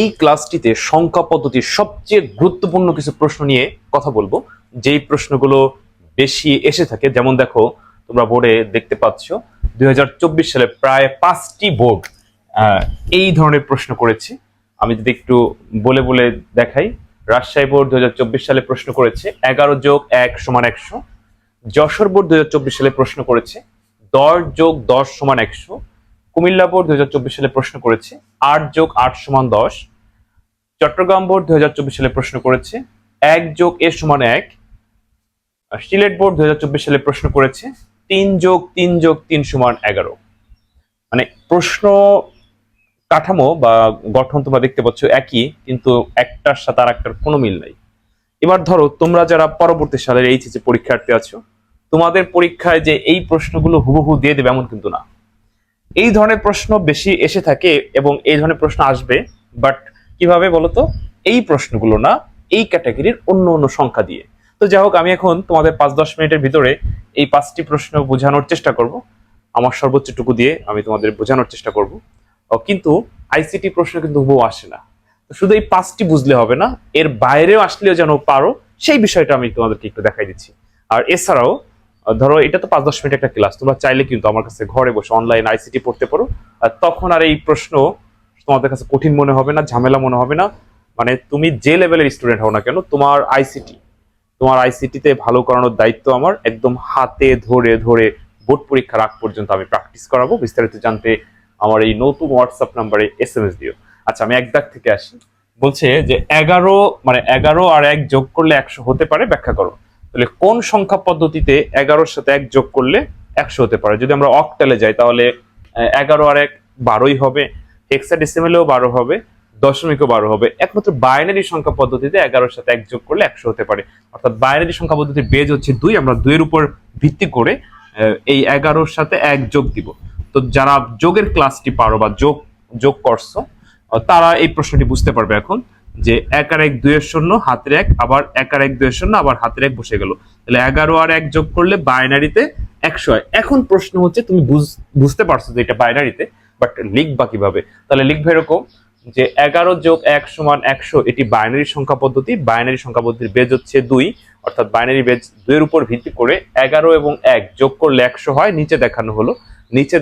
এই ক্লাসটিতে সংখ্যা পদ্ধতির সবচেয়ে গুরুত্বপূর্ণ কিছু প্রশ্ন নিয়ে কথা বলবো, যেই প্রশ্নগুলো বেশি এসে থাকে। যেমন দেখো, তোমরা বোর্ডে দেখতে পাচ্ছ 2024 সালে প্রায় 5টি বোর্ড এই ধরনের প্রশ্ন করেছে। আমি যদি একটু বলে বলে দেখাই, রাজশাহী বোর্ড 2024 সালে প্রশ্ন করেছে 11+1=100। যশোর বোর্ড 2024 সালে প্রশ্ন করেছে 10+10=100। কুমিল্লা বোর্ড 2024 সালে প্রশ্ন করেছে 8+8=10। চট্টগ্রাম বোর্ড 2024 সালে প্রশ্ন করেছে 1+a=1। সিলেট বোর্ড 2024 সালে প্রশ্ন করেছে 3+3+3=11। মানে প্রশ্ন কাঠামো বা গঠন তোমরা দেখতে পাচ্ছ একই, কিন্তু একটার সাথে আর একটার কোনো মিল নাই। এবার ধরো, তোমরা যারা পরবর্তী সালের এইচএসসি পরীক্ষার্থী আছো, তোমাদের পরীক্ষায় যে এই প্রশ্নগুলো হুবহু দিয়ে দেবে এমন কিন্তু না। এই ধরনের প্রশ্ন বেশি এসে থাকে এবং এই ধরনের প্রশ্ন আসবে, বাট কিভাবে বলতো? এই প্রশ্নগুলো না, এই ক্যাটাগরির অন্য অন্য সংখ্যা দিয়ে। তো যাই হোক, আমি এখন তোমাদের 5-10 মিনিটের ভিতরে এই 5টি প্রশ্ন বোঝানোর চেষ্টা করব। আমার সর্বোচ্চটুকু দিয়ে আমি তোমাদের বোঝানোর চেষ্টা করব। কিন্তু আইসিটি প্রশ্ন কিন্তু হুবহু আসে না। তো শুধু এই 5টি বুঝলে হবে না, এর বাইরেও আসলেও যেন পারো, সেই বিষয়টা আমি তোমাদেরকে একটু দেখাই দিচ্ছি। আর এছাড়াও ধরো, এটা তো 5-10 মিনিট একটা ক্লাস, তোমরা চাইলে কিন্তু আমার কাছে ঘরে বসে অনলাইন আইসিটি পড়তে পারো। আর তখন আর এই প্রশ্ন তোমাদের কাছে কঠিন মনে হবে না, ঝামেলা মনে হবে না। মানে তুমি যে লেভেলের স্টুডেন্ট হও না কেন, তোমার আইসিটিতে ভালো করানোর দায়িত্ব আমার। একদম হাতে ধরে ধরে বোর্ড পরীক্ষার আগ পর্যন্ত আমি প্র্যাকটিস করাবো। বিস্তারিত জানতে আমার এই নতুন হোয়াটসঅ্যাপ নাম্বারে SMS দিও। আচ্ছা, আমি এক দাগ থেকে আসি। বলছে যে 11 আর 1 যোগ করলে 100 হতে পারে, ব্যাখ্যা করো। তাহলে কোন সংখ্যা পদ্ধতিতে 11-র সাথে 1 যোগ করলে 100 হতে পারে? যদি আমরা অক্টালে যাই তাহলে 11 আর 1 12ই হবে, হেক্সাডেসিমেলেও 12 হবে, দশমিকও 12 হবে। একমাত্র বাইনারি সংখ্যা পদ্ধতিতে 11-র সাথে 1 যোগ করলে 100 হতে পারে। অর্থাৎ বাইনারি সংখ্যা পদ্ধতির বেজ হচ্ছে 2, আমরা 2-এর উপর ভিত্তি করে এই 11-র সাথে 1 যোগ দিব। তো যারা যোগের ক্লাসটি পারো বা যোগ করছো, তারা এই প্রশ্নটি বুঝতে পারবে এখন, যে 1 আর 1 2 এর শূন্য, হাতের 1, আবার 1 আর 1 2 এর শূন্য, আবার হাতের 1 বসে গেল। তাহলে 11 আর 1 যোগ করলে বাইনারিতে 100 হয়। এখন প্রশ্ন হচ্ছে, তুমি বুঝতে পারছো যে এটা বাইনারিতে, বাট লিখবা কিভাবে? তাহলে লিখবে এরকম, যে 11+1=100, এটি বাইনারি সংখ্যা পদ্ধতি। বাইনারি সংখ্যা পদ্ধতির বেজ হচ্ছে 2, অর্থাৎ বাইনারি বেজ 2 এর উপর ভিত্তি করে 11 এবং 1 যোগ করলে 100 হয়। নিচে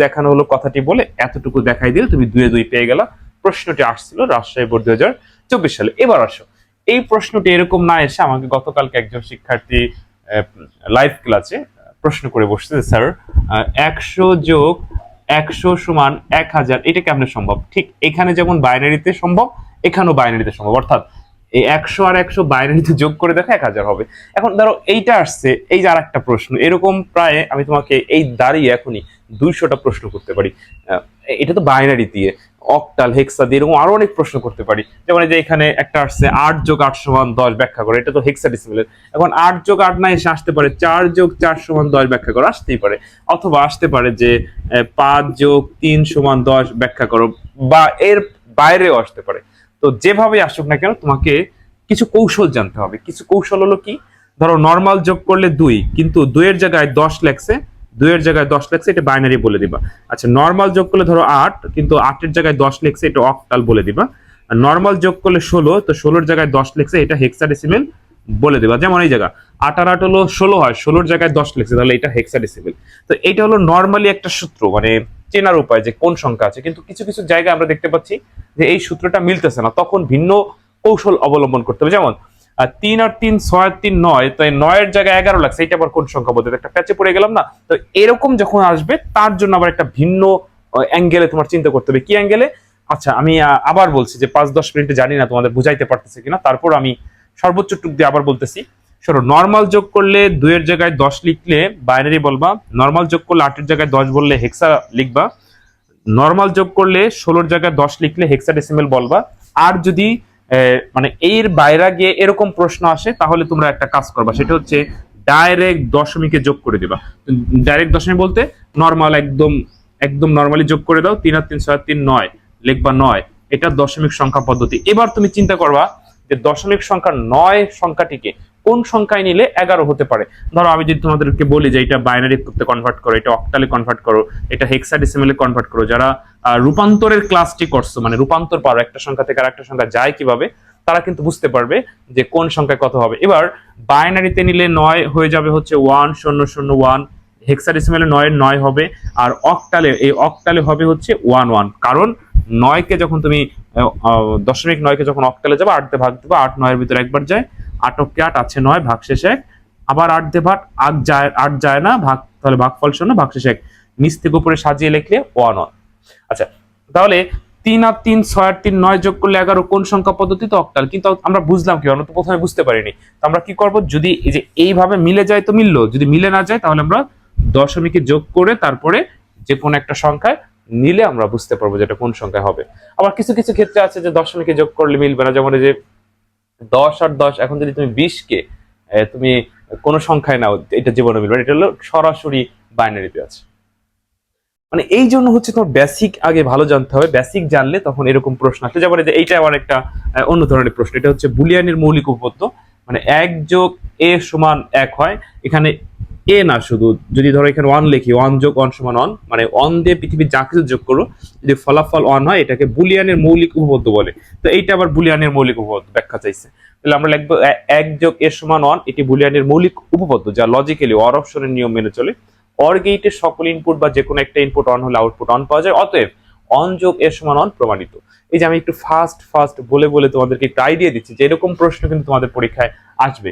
দেখানো হলো কথাটি বলে এতটুকু দেখাই দিলে তুমি 2 এ 2 পেয়ে গেলা। প্রশ্নটি আসছিল রাজশাহী বোর্ড 2024 সালে। এবার আসো, এই প্রশ্নটি এরকম না এসে আমাকে গতকালকে একজন শিক্ষার্থী লাইভ ক্লাসে প্রশ্ন করে বসছে, স্যার 100+100=1000, এটা কেমনে সম্ভব? ঠিক এখানে যেমন বাইনারিতে সম্ভব, এখানেও বাইনারিতে সম্ভব। অর্থাৎ এই 100 আর 100 বাইনারিতে যোগ করে দেখো 1000 হবে। এখন ধরো এইটা আসছে, এই যে আর একটা প্রশ্ন, এরকম প্রায় আমি তোমাকে এই দাঁড়িয়ে এখনই 200টা প্রশ্ন করতে পারি। এটা তো বাইনারি দিয়ে, অক্টাল, হেক্সা দিয়ে এরকম আরো অনেক প্রশ্ন করতে পারি। যেমন এই যে এখানে একটা আসছে 8+8=10, ব্যাখ্যা করে। এটা তো হেক্সাডেসিমেলের। এখন 8+8 না এসে আসতে পারে 4+4=10, ব্যাখ্যা করো, আসতেই পারে। অথবা আসতে পারে যে 5+3=10, ব্যাখ্যা করো, বা এর বাইরেও আসতে পারে। তো যেভাবে আসুক না কেন, তোমাকে কিছু কৌশল জানতে হবে। কিছু কৌশল হলো কি? ধরো, নর্মাল যোগ করলে 2, কিন্তু 2 এর জায়গায় 10 লেখছে, এটা বাইনারি বলে দিবা। আচ্ছা, নর্মাল যোগ করলে ধরো 8, কিন্তু 8 এর জায়গায় 10 লেখছে, এটা অক্টাল বলে দিবা। আর নর্মাল যোগ করলে 16, তো 16 এর জায়গায় 10 লেখছে, এটা হেক্সাডেসিমেল বলে দিবা। যেমন এই জায়গা 8 আর 8 হলো 16 হয়, 16 এর জায়গায় 10 লেখছে, তাহলে এটা হেক্সাডেসিমেল। তো এটা হলো নর্মালি একটা সূত্র, মানে চেনার উপায় যে কোন সংখ্যা আছে। কিন্তু কিছু কিছু জায়গায় আমরা দেখতে পাচ্ছি যে এই সূত্রটা মিলতেছে না, তখন ভিন্ন কৌশল অবলম্বন করতে হবে। যেমন 3 আর 3 6 আর 3 9, তো 9 এর জায়গায় 11 লাগছে, এটা আবার কোন সংখ্যা বলতে? একটা প্যাচে পড়ে গেলাম না? তো এরকম যখন আসবে, তার জন্য আবার একটা ভিন্ন অ্যাঙ্গেলে তোমার চিন্তা করতে হবে। কি অ্যাঙ্গেলে? আচ্ছা, আমি আবার বলছি যে 5-10 মিনিটে জানি না তোমাদের বুঝাইতে পারতেছে কিনা, তারপর আমি সর্বোচ্চ টুক দিয়ে আবার বলতেছি। শোনো, নর্মাল যোগ করলে 2 এর জায়গায় 10 লিখলে বাইনারি বলবা। নর্মাল যোগ করলে 8 এর জায়গায় 10 বললে হেক্সা লিখবা। নর্মাল যোগ করলে 16 এর জায়গায় 10 লিখলে হেক্সাডেসিমেল বলবা। আর যদি মানে এর বাইরে গিয়ে এরকম প্রশ্ন আসে, তাহলে তোমরা একটা কাজ করবা, সেটা হচ্ছে ডাইরেক্ট দশমিকে যোগ করে দিবা। ডাইরেক্ট দশমিক বলতে নর্মাল একদম নর্মালি যোগ করে দাও। 3 আর 3 6 আর 3 9, লিখবা 9। এটা দশমিক সংখ্যা পদ্ধতি। এবার তুমি চিন্তা করবা যে দশমিক সংখ্যা 9 সংখ্যাটিকে কোন সংখ্যায় নিলে 11 হতে পারে। ধরো আমি যদি তোমাদেরকে বলি যে এটা বাইনারি করতে কনভার্ট করো, এটা অক্টালে কনভার্ট করো, এটা হেক্সাডেসিমেলে কনভার্ট করো, যারা রূপান্তরের ক্লাসটি করছো, মানে রূপান্তর পারো একটা সংখ্যা থেকে আরেকটা সংখ্যা যায় কিভাবে, তারা কিন্তু বুঝতে পারবে যে কোন সংখ্যায় কত হবে। এবার বাইনারিতে নিলে 9 হয়ে যাবে হচ্ছে 1001, হেক্সাডেসিমেলে 9 9 হবে, আর অক্টালে হবে হচ্ছে 11, কারণ 9কে যখন তুমি 0.9কে যখন অক্টালে যাবে 8 দিয়ে ভাগ দেবে, 8 9 এর ভিতরে একবার যায়, 8 কে 8 আছে 9, ভাগ শেষে 1, আবার 8 দিয়ে ভাগ, 8 যায় না, ভাগ তাহলে ভাগফল 0, ভাগ শেষে 1, নিচ থেকে উপরে সাজিয়ে লিখলে 11। আচ্ছা, তাহলে 3 আর 3 6 আর 3 9 যোগ করলে 11 কোন সংখ্যা পদ্ধতিতে? অক্টাল। কিন্তু আমরা বুঝলাম কি, আমরা তো প্রথমে বুঝতে পারিনি। তো আমরা কি করব, যদি এই যে এইভাবে মিলে যায় তো মিললো, যদি মিলে না যায় তাহলে আমরা দশমিকে যোগ করে তারপরে যে কোন একটা সংখ্যায় নিলে আমরা বুঝতে পারবো যে এটা কোন সংখ্যা হবে। আবার কিছু কিছু ক্ষেত্রে আছে যে দশমিকে যোগ করলে মিলবে না, যেমন এই যে 10 আর 10, এখন যদি তুমি 20কে তুমি কোন সংখ্যায় নাও, এটা জীবনে মিলবে, এটা হলো সরাসরি বাইনারিতে আছে। মানে এই জন্য হচ্ছে তোমার বেসিক আগে ভালো জানতে হবে, বেসিক জানলে তখন এরকম প্রশ্ন আসে। যেমন যে এইটা আবার একটা অন্য ধরনের প্রশ্ন, এটা হচ্ছে বুলিয়ানের মৌলিক উপপাদ্য, মানে 1 যোগ a সমান 1 হয়, এখানে এ না, শুধু যদি ধরো এখানে 1 লিখি, 1 যোগ 1 সমান 1, মানে 1 দিয়ে পৃথিবীর যা কিছু যোগ করো যদি ফলাফল 1 হয়, এটাকে বুলিয়ানের মৌলিক উপপাদ্য বলে। তো এইটা আবার বুলিয়ানের মৌলিক উপপাদ্য ব্যাখ্যা চাইছে, তাহলে আমরা লিখবো 1 যোগ a সমান 1, এটি বুলিয়ানের মৌলিক উপপাদ্য যা লজিক্যালি অর অপশনের নিয়ম মেনে চলে। অর গেটের সকল ইনপুট বা যে কোনো একটা ইনপুট অন হলে আউটপুট অন পাওয়া যায়, অতএব অন যোগ এর সমান অন প্রমাণিত। এই যে আমি একটু ফাস্ট বলে বলে তোমাদেরকে একটু আইডিয়া দিচ্ছি যে এরকম প্রশ্ন কিন্তু তোমাদের পরীক্ষায় আসবে।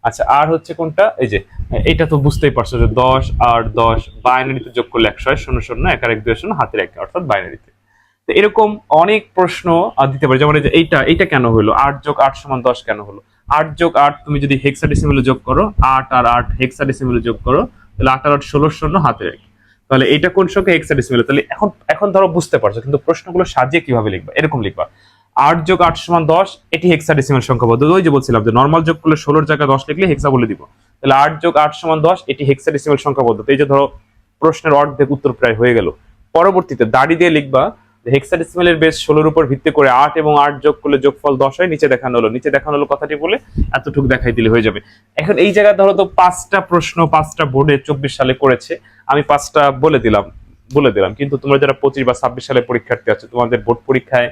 আচ্ছা, আর হচ্ছে কোনটা, এই যে এটা তো বুঝতেই পারছো যে 10 আর 10 বাইনারিতে যোগ করলে 100 হয়, 0 0 1 আর 1 2 0 হাতের 1, অর্থাৎ বাইনারিতে। তো এরকম অনেক প্রশ্ন দিতে পারে, যেমন এই যে এইটা কেন হলো, 8 যোগ 8 সমান 10 কেন হলো, 8 যোগ 8 তুমি যদি হেক্সাডেসিমেলে যোগ করো, 8 আর 8 হেক্সাডেসিমেলে যোগ করো, তাহলে 8 আর 8 16 0 হাতের 1, তাহলে এটা কোন সংখ্যা? হেক্সাডেসিমেলে। তাহলে এখন ধরো বুঝতে পারছো, কিন্তু প্রশ্নগুলো সাজিয়ে কিভাবে লিখবা, এরকম লিখবা 8 যোগ 8 সমান 10, এটি হেক্সাডেসিমেল সংখ্যা পদ্ধতি। ওই যে বলছিলাম যে নরমাল যোগ করলে 16 জায়গায় 10 লিখলে হেক্সা বলে দিব, তাহলে 8 যোগ 8 সমান 10, এটি হেক্সাডেসিমেল সংখ্যা পদ্ধতি। এই যে ধরো প্রশ্নের অর্ধেক উত্তর প্রায় হয়ে গেল। পরবর্তীতে দাড়ি দিয়ে লিখবা হেক্সাডেসিমেলের বেস 16 উপর ভিত্তি করে 8 এবং 8 যোগ করলে যোগফল 10 হয়, নিচে দেখানো হলো কথাটি বলে এতটুকু দেখাই দিলে হয়ে যাবে। এখন এই জায়গায় ধরো তো 5টা প্রশ্ন 5টা বোর্ডে 24 সালে করেছে, আমি 5টা বলে দিলাম, কিন্তু তোমরা যারা 25 বা 26 সালে পরীক্ষার্থী আছে, তোমাদের বোর্ড পরীক্ষায়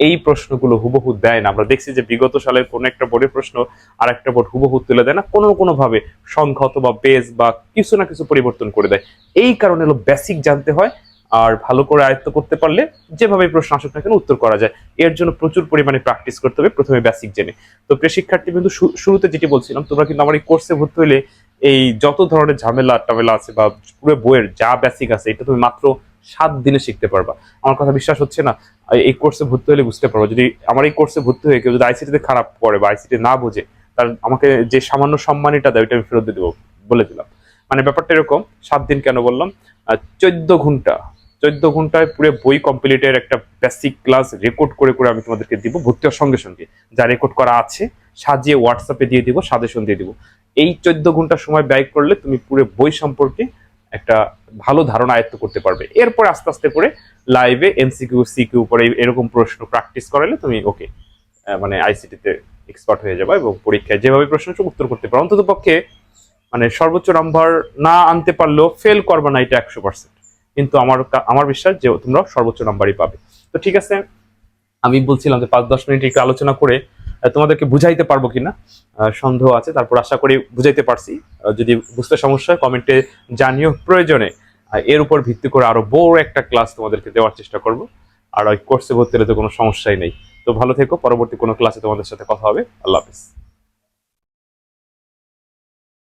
এই প্রশ্নগুলো হুবহু দেয় না। আমরা দেখছি যে বিগত সালের কোন একটা বোর্ডের প্রশ্ন আর একটা বোর্ড হুবহু তুলে দেয় না, কোনো ভাবে সংখ্যা অথবা বেস বা কিছু না কিছু পরিবর্তন করে দেয়। এই কারণে হলো বেসিক জানতে হয়, আর ভালো করে আয়ত্ত করতে পারলে যেভাবে প্রশ্ন আসুক না কেন উত্তর করা যায়। এর জন্য প্রচুর পরিমাণে প্র্যাকটিস করতে হবে, প্রথমে বেসিক জেনে। তো প্রিয় শিক্ষার্থী কিন্তু শুরুতে যেটি বলছিলাম, তোমরা কিন্তু আমার এই কোর্সে ভর্তি হলে এই যত ধরনের ঝামেলা টামেলা আছে বা পুরো বইয়ের যা বেসিক আছে, এটা তুমি মাত্র 7 দিনে শিখতে পারবা। আমার কথা বিশ্বাস হচ্ছে না? এই কোর্সে ভর্তি হলে বুঝতে পারবো। যদি আমার এই কোর্সে ভর্তি হয়ে কেউ যদি আইসিটিতে খারাপ করে বা আইসিটি না বোঝে, তার আমাকে যে সামান্য সম্মানিটা দেয় ওইটা আমি ফেরত দিয়ে দেবো, বলে দিলাম। মানে ব্যাপারটা এরকম। 7 দিন কেন বললাম? 14 ঘন্টায় পুরো বই কমপ্লিটের একটা বেসিক ক্লাস রেকর্ড করে আমি তোমাদেরকে দিব ভর্তি হওয়ার সঙ্গে সঙ্গে। যা রেকর্ড করা আছে সাজিয়ে হোয়াটসঅ্যাপে দিয়ে দিব, সাজেশন দিয়ে দিব। এই 14 ঘন্টা সময় ব্যয় করলে তুমি পুরো বই সম্পর্কে একটা ভালো ধারণা আয়ত্ত করতে পারবে। এরপর আস্তে আস্তে করে লাইভে এমসিকিউ সিকিউ পরে এরকম প্রশ্ন প্র্যাকটিস করালে তুমি ওকে মানে আইসিটিতে এক্সপার্ট হয়ে যাবে এবং পরীক্ষায় যেভাবে প্রশ্ন উত্তর করতে পারো। অন্তত পক্ষে মানে সর্বোচ্চ নাম্বার না আনতে পারলেও ফেল করবে না, এটা 100%। কিন্তু আমার বিশ্বাস যে তোমরা সর্বোচ্চ নাম্বারই পাবে। তো ঠিক আছে, আমি বলছিলাম যে 5-10 মিনিট একটু আলোচনা করে তোমাদেরকে বুঝাইতে পারবো কিনা সন্দেহ আছে, তারপর আশা করি বুঝাইতে পারছি। যদি বুঝতে সমস্যা হয় কমেন্টে জানিও, প্রয়োজনে এর উপর ভিত্তি করে আরো বড় একটা ক্লাস তোমাদেরকে দেওয়ার চেষ্টা করব। আর ওই কোর্সে ভর্তি হলে তো কোনো সমস্যাই নেই। তো ভালো থেকো, পরবর্তী কোনো ক্লাসে তোমাদের সাথে কথা হবে। আল্লাহ হাফেজ।